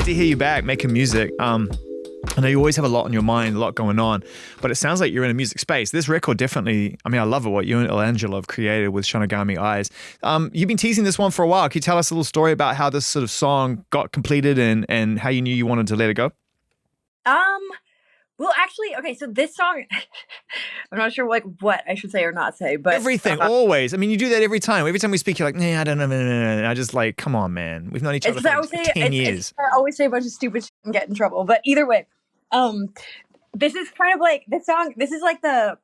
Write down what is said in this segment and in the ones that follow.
to hear you back making music. I know you always have a lot on your mind, a lot going on, but it sounds like you're in a music space. This record definitely, I mean, I love it, what you and Elangelo have created with Shinigami Eyes. You've been teasing this one for a while. Can you tell us a little story about how this sort of song got completed and how you knew you wanted to let it go? Well, actually, okay, so this song, I'm not sure like what I should say or not say, but everything, always. I mean, you do that every time. Every time we speak, you're like, nah, I don't know. And I just like, come on, man. We've known each other for 10 years. I always say a bunch of stupid shit and get in trouble. But either way, this is kind of like this song. This is like the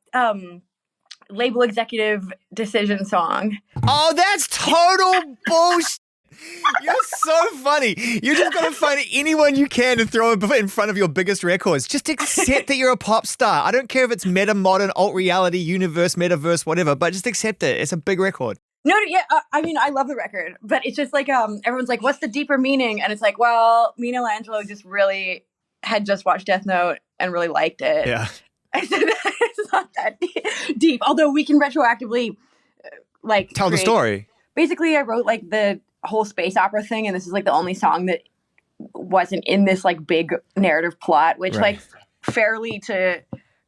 label executive decision song. Oh, that's total bullshit. You're so funny. You just got to find anyone you can to throw in front of your biggest records. Just accept that you're a pop star. I don't care if it's meta, modern, alt reality, universe, metaverse, whatever, but just accept it. It's a big record. No, yeah, I mean, I love the record, but it's just like everyone's like, what's the deeper meaning? And it's like, well, me and Elangelo just really had just watched Death Note and really liked it. Yeah. I said, it's not that deep, although we can retroactively tell the story. Basically, I wrote like the whole space opera thing, and this is like the only song that wasn't in this like big narrative plot, which like fairly to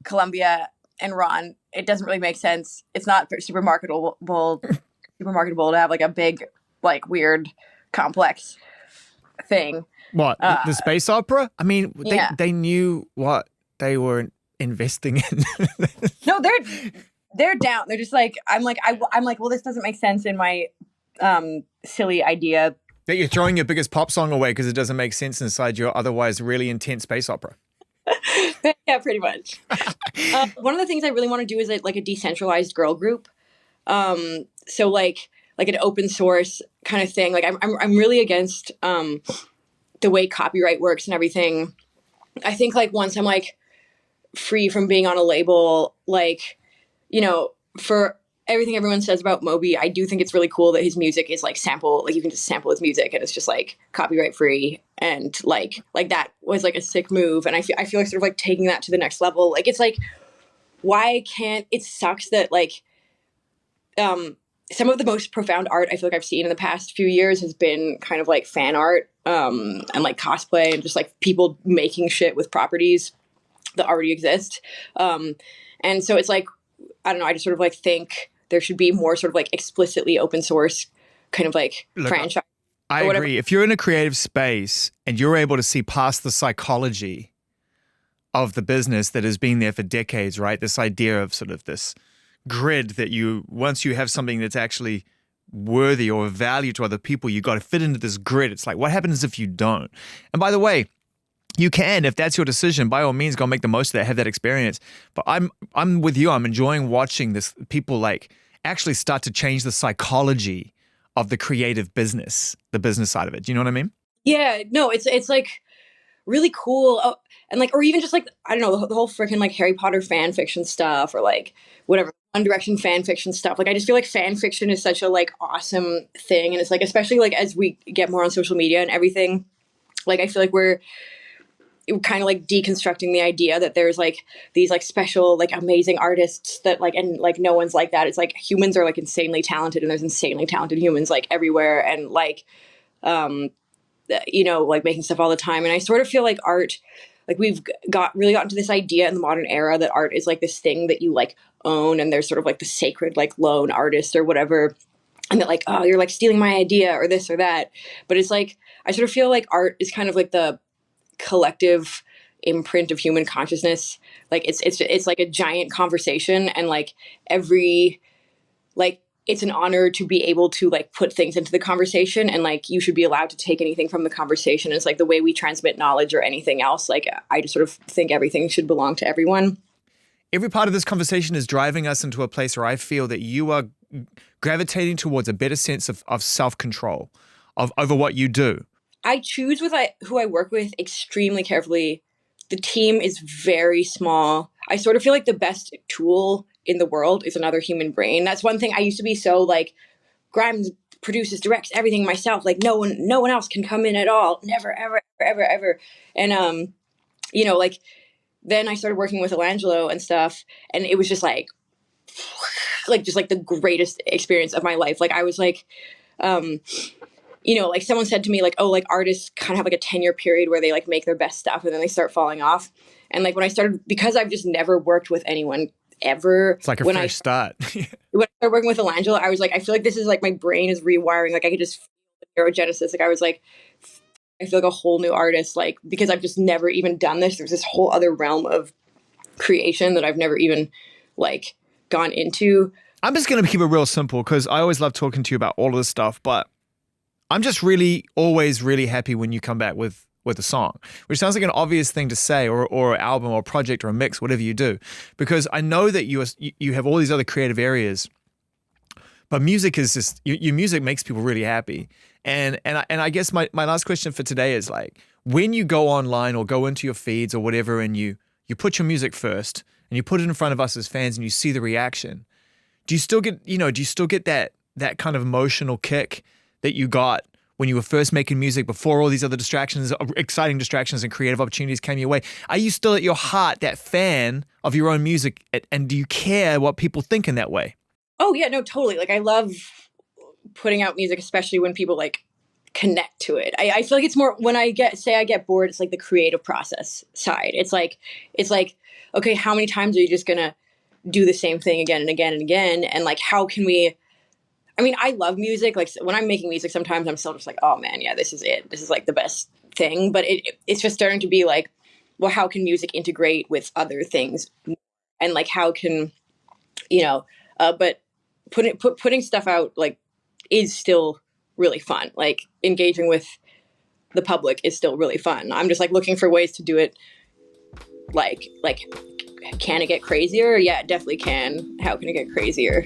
Columbia and Ron, it doesn't really make sense. It's not super marketable to have like a big, like weird, complex thing. What, the space opera? I mean, they knew what they were investing in. No, they're down. They're just like, I'm like, well, this doesn't make sense in my silly idea. That you're throwing your biggest pop song away because it doesn't make sense inside your otherwise really intense space opera. Yeah, pretty much. One of the things I really want to do is like a decentralized girl group. So like an open source kind of thing. Like I'm really against the way copyright works and everything. I think like once I'm like free from being on a label, like, you know, for everything everyone says about Moby, I do think it's really cool that his music is like you can just sample his music and it's just like copyright free, and like that was like a sick move. And I feel like sort of like taking that to the next level. Like it's like, why can't, it sucks that like some of the most profound art I feel like I've seen in the past few years has been kind of like fan art and like cosplay and just like people making shit with properties that already exist. And so it's like, I don't know, I just sort of like think there should be more sort of like explicitly open source kind of like franchise. I agree. If you're in a creative space and you're able to see past the psychology of the business that has been there for decades, right? This idea of sort of this grid that once you have something that's actually worthy or of value to other people, you got to fit into this grid. It's like, what happens if you don't? And by the way, you can, if that's your decision, by all means, go make the most of that, have that experience. But I'm with you. I'm enjoying watching this, people like actually start to change the psychology of the creative business, the business side of it. Do you know what I mean? Yeah, no, it's like really cool. Oh, and like, or even just like, I don't know, the whole freaking like Harry Potter fan fiction stuff, or like whatever, One Direction fan fiction stuff. Like, I just feel like fan fiction is such a like awesome thing. And it's like, especially like as we get more on social media and everything, like I feel like we're kind of like deconstructing the idea that there's like these like special like amazing artists that like, and like no one's like that. It's like humans are like insanely talented, and there's insanely talented humans like everywhere, and like you know, like making stuff all the time. And I sort of feel like art, like we've really gotten to this idea in the modern era that art is like this thing that you like own, and there's sort of like the sacred like lone artist or whatever, and that like, oh, you're like stealing my idea or this or that. But it's like, I sort of feel like art is kind of like the collective imprint of human consciousness. Like it's like a giant conversation, and like it's an honor to be able to like put things into the conversation, and like you should be allowed to take anything from the conversation. It's like the way we transmit knowledge or anything else. Like I just sort of think everything should belong to everyone. Every part of this conversation is driving us into a place where I feel that you are gravitating towards a better sense of self-control over what you do. I choose who I work with extremely carefully. The team is very small. I sort of feel like the best tool in the world is another human brain. That's one thing. I used to be so like, Grimes produces, directs everything myself. Like no one else can come in at all. Never, ever, ever, ever. And you know, like then I started working with Elangelo and stuff, and it was just like just like the greatest experience of my life. Like I was like, like someone said to me, like, oh, like artists kind of have like a 10-year period where they like make their best stuff and then they start falling off. And like when I started, because I've just never worked with anyone ever. It's like a when fresh start. when I started working with Elangelo, I was like, I feel like this is like my brain is rewiring. Like I could just feel the neurogenesis. Like I was like, I feel like a whole new artist, like because I've just never even done this. There's this whole other realm of creation that I've never even like gone into. I'm just going to keep it real simple because I always love talking to you about all of this stuff, but I'm just always really happy when you come back with a song, which sounds like an obvious thing to say, or an album or a project or a mix, whatever you do, because I know that you have all these other creative areas, but music is just, your music makes people really happy. And I guess my last question for today is like, when you go online or go into your feeds or whatever, and you put your music first and you put it in front of us as fans and you see the reaction, do you still get that kind of emotional kick that you got when you were first making music before all these other distractions, exciting distractions and creative opportunities came your way? Are you still at your heart that fan of your own music, and do you care what people think in that way? Oh yeah, no, totally. Like I love putting out music, especially when people like connect to it. I feel like it's more when I get bored, it's like the creative process side. It's like, okay, how many times are you just gonna do the same thing again and again and again? And like, how can we, I mean, I love music. Like when I'm making music, sometimes I'm still just like, oh man, yeah, this is it. This is like the best thing. But it's just starting to be like, well, how can music integrate with other things? And like, how can, but putting stuff out like is still really fun. Like engaging with the public is still really fun. I'm just like looking for ways to do it. Like, can it get crazier? Yeah, it definitely can. How can it get crazier?